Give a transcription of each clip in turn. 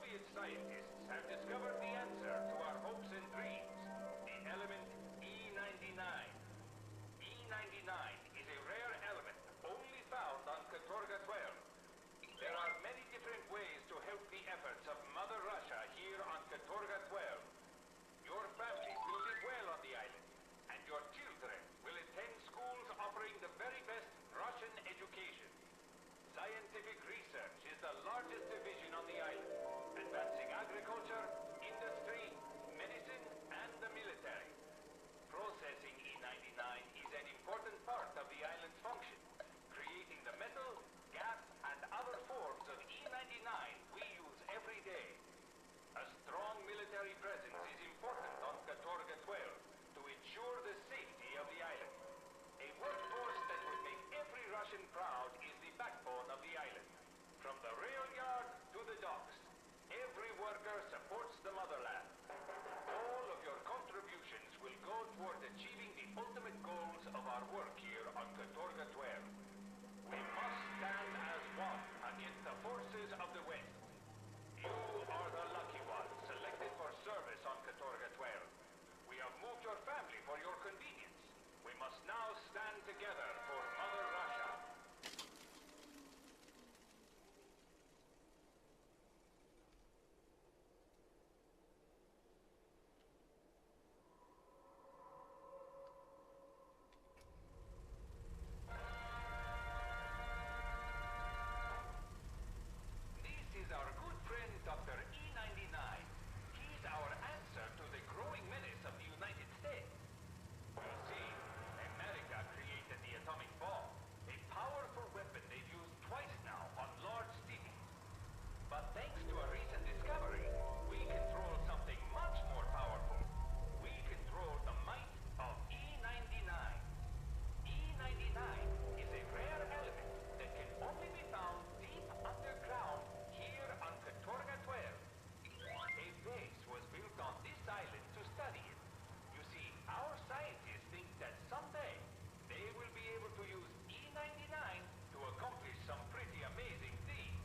Soviet scientists have discovered the answer to our hopes and dreams, the element E99. E99 is a rare element only found on Katorga 12. There are many different ways to help the efforts of Mother Russia here on Katorga 12. Your family will live well on the island, and your children will attend schools offering the very best Russian education. Scientific research is the largest division on the island, advancing agriculture, industry, medicine, and the military. Processing E99 is an important part of the island's function, creating the metal, gas, and other forms of E99 we use every day. A strong military presence is important on Katorga 12 to ensure the safety of the island. A workforce that would make every Russian proud is the backbone of the island. From the rail yard to the docks, every worker supports the motherland. All of your contributions will go toward achieving the ultimate goals of our work here on Katorga 12. We must stand as one against the forces of the West. You are the lucky ones selected for service on Katorga 12. We have moved your family for your convenience. We must now stand together for Mother Russia. This is our good friend Dr. E99. He's our answer to the growing menace of the United States. You see, America created the atomic bomb, a powerful weapon they've used twice now on large cities. But thanks to a recent discovery, we control something much more powerful. We control the might of E99. E99 is a rare element that can only be found deep underground here on Katorga 12. A base was built on this island to study it. You see, our scientists think that someday they will be able to use E99 to accomplish some pretty amazing things.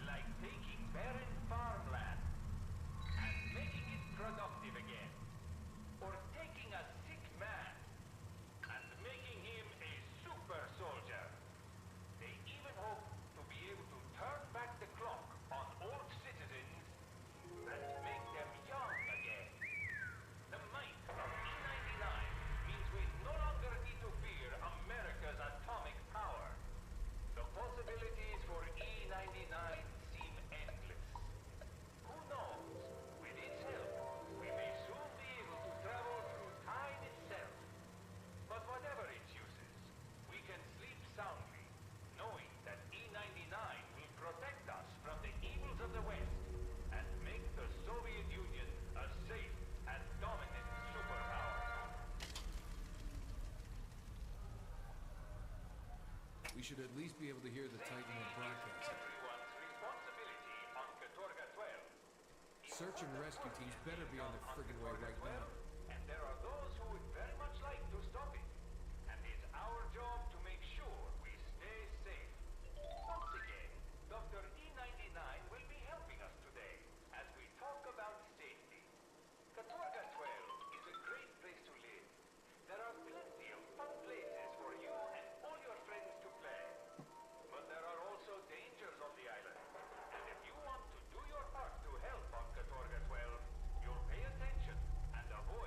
Like taking barren farmland and making it productive again. Or taking a sick man and making him a super soldier. They even hope to be able to turn back the clock on old citizens and make them young again. The might of E99 means we no longer need to fear America's atomic power. The possibilities for E99 seem endless. Who knows? With its help, we may soon be able to travel through time itself. But whatever its uses, we can sleep soundly, knowing that E99 will protect us from the evils of the West and make the Soviet Union a safe and dominant superpower. We should at least be able to hear the Titan of broadcast. Everyone's responsibility on Katorga 12. Search and rescue teams better be on their friggin' way right now. And there are those who would very much like to stop it. And it's our job to make sure we stay safe. Once again, Dr. E99 will be helping us today as we talk about safety. Katorga 12 is a great place to live. There are plenty of fun places for you and all your friends to play. But there are also dangers on the island. And if you want to do your part to help on Katorga 12, you'll pay attention and avoid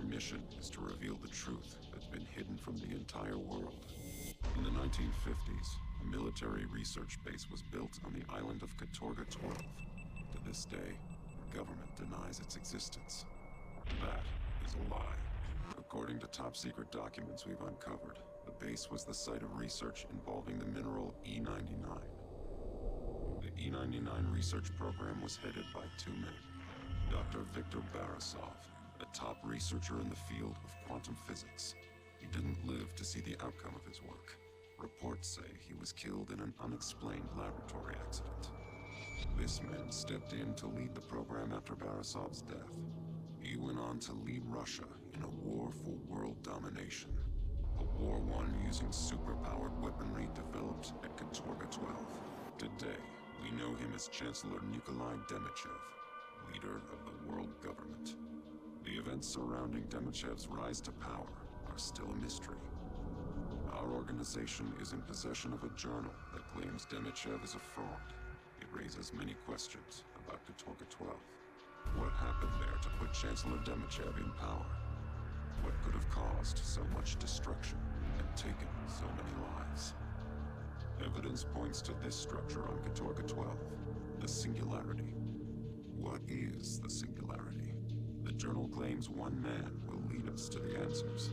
mission is to reveal the truth that's been hidden from the entire world. In the 1950s, a military research base was built on the island of Katorga 12. To this day, the government denies its existence. That is a lie. According to top-secret documents we've uncovered, the base was the site of research involving the mineral E99. The E99 research program was headed by two men. Dr. Viktor Barisov, a top researcher in the field of quantum physics. He didn't live to see the outcome of his work. Reports say he was killed in an unexplained laboratory accident. This man stepped in to lead the program after Barisov's death. He went on to lead Russia in a war for world domination. A war won using super-powered weaponry developed at Katorga 12. Today, we know him as Chancellor Nikolai Demichev, leader of the world government. The events surrounding Demichev's rise to power are still a mystery. Our organization is in possession of a journal that claims Demichev is a fraud. It raises many questions about Katorga 12. What happened there to put Chancellor Demichev in power? What could have caused so much destruction and taken so many lives? Evidence points to this structure on Katorga 12, the Singularity. What is the Singularity? The journal claims one man will lead us to the answers.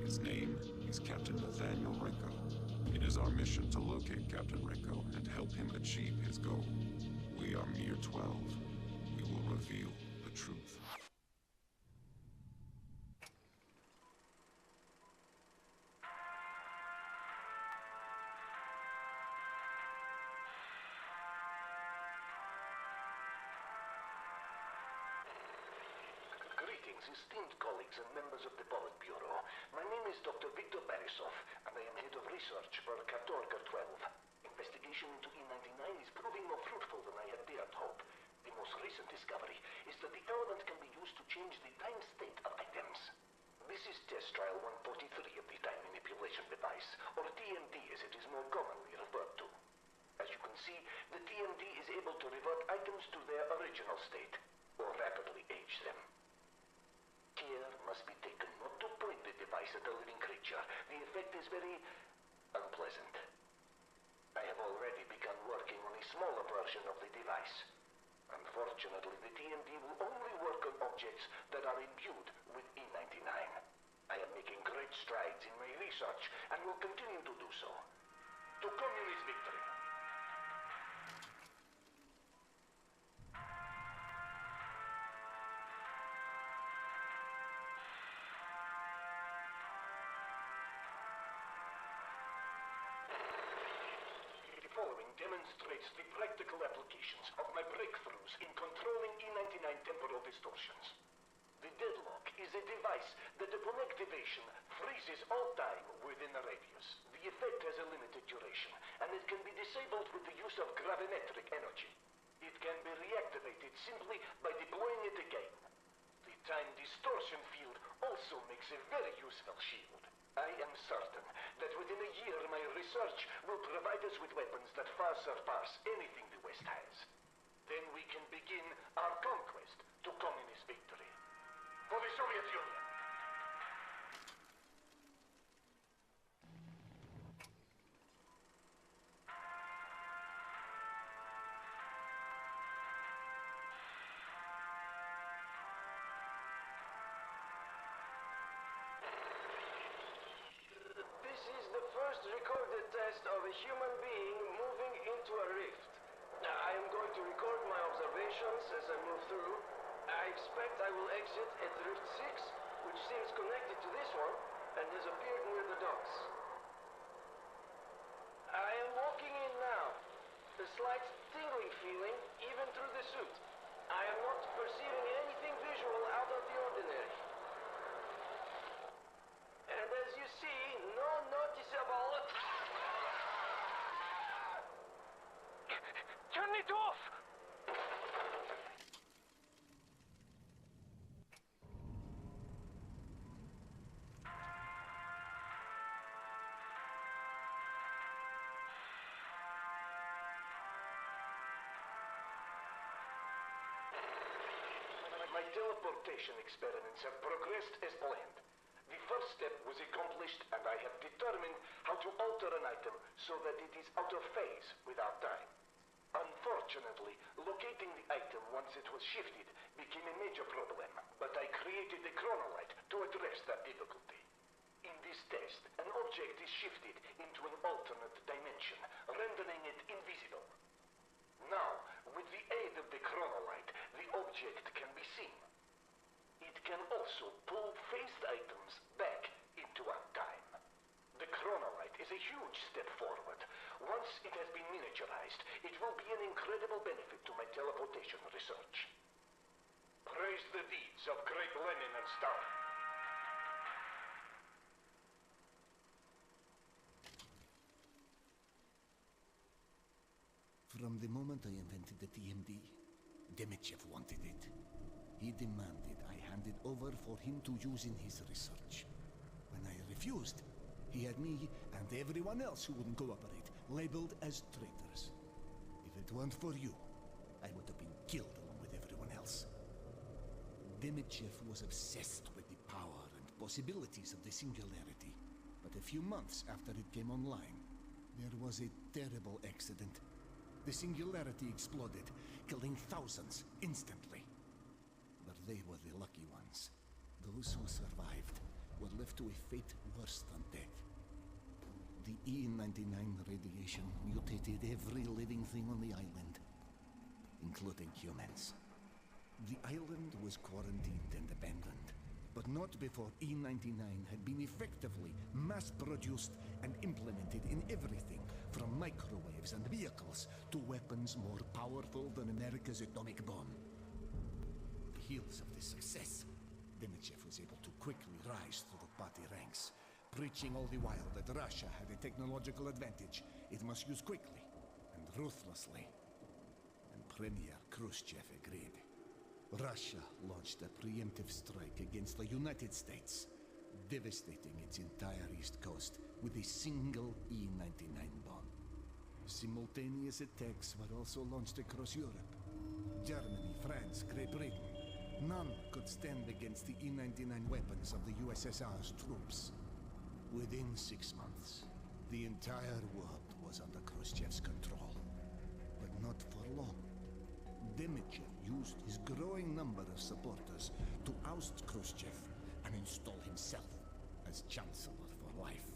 His name is Captain Nathaniel Renko. It is our mission to locate Captain Renko and help him achieve his goal. We are Mir 12. We will reveal the truth. Greetings, esteemed colleagues and members of the Politburo. My name is Dr. Viktor Barisov, and I am head of research for Katorga 12. Investigation into E99 is proving more fruitful than I had dared hope. The most recent discovery is that the element can be used to change the time state of items. This is test trial 143 of the time manipulation device, or TMD as it is more commonly referred to. As you can see, the TMD is able to revert items to their original state, or rapidly age them. Care must be taken not to point the device at a living creature. The effect is very unpleasant. I have already begun working on a smaller version of the device. Unfortunately, the TMD will only work on objects that are imbued with E99. I am making great strides in my research and will continue to do so. To communist victory! Demonstrates the practical applications of my breakthroughs in controlling E99 temporal distortions. The deadlock is a device that upon activation freezes all time within a radius. The effect has a limited duration, and it can be disabled with the use of gravimetric energy. It can be reactivated simply by deploying it again. The time distortion field also makes a very useful shield. I am certain that within a year my research will provide us with weapons that far surpass anything the West has. Then we can begin our conquest to communist victory. For the Soviet Union! Recorded test of a human being moving into a rift. I am going to record my observations as I move through. I expect I will exit at Rift 6, which seems connected to this one, and has appeared near the docks. I am walking in now. A slight tingling feeling, even through the suit. I am not perceiving anything visual out of the ordinary. And as you see, no noticeable... Turn it off! My teleportation experiments have progressed as planned. The first step was accomplished, and I have determined how to alter an item so that it is out of phase without time. Unfortunately, locating the item once it was shifted became a major problem, but I created the chronolite to address that difficulty. In this test, an object is shifted into an alternate dimension, rendering it invisible. Now, with the aid of the chronolite, the object can be seen. It can also pull phased items back into our time. The chronolite is a huge step forward. Once it has been miniaturized, it will be an incredible benefit to my teleportation research. Praise the deeds of great Lenin and Stalin. From the moment I invented the TMD, Demichev wanted it. He demanded I hand it over for him to use in his research. When I refused, he had me and everyone else who wouldn't cooperate labeled as traitors. If it weren't for you, I would have been killed along with everyone else. Demichev was obsessed with the power and possibilities of the Singularity. But a few months after it came online, there was a terrible accident. The Singularity exploded, killing thousands instantly. But they were the lucky ones. Those who survived were left to a fate worse than death. The E99 radiation mutated every living thing on the island, including humans. The island was quarantined and abandoned, but not before E99 had been effectively mass-produced and implemented in everything from microwaves and vehicles to weapons more powerful than America's atomic bomb. On the heels of this success, Demichev was able to quickly rise through the party ranks, preaching all the while that Russia had a technological advantage it must use quickly and ruthlessly. And Premier Khrushchev agreed. Russia launched a preemptive strike against the United States, devastating its entire east coast with a single E99 bomb. Simultaneous attacks were also launched across Europe. Germany, France, Great Britain. None could stand against the E99 weapons of the USSR's troops. Within 6 months, the entire world was under Khrushchev's control. But not for long. Demichev used his growing number of supporters to oust Khrushchev and install himself as Chancellor for life.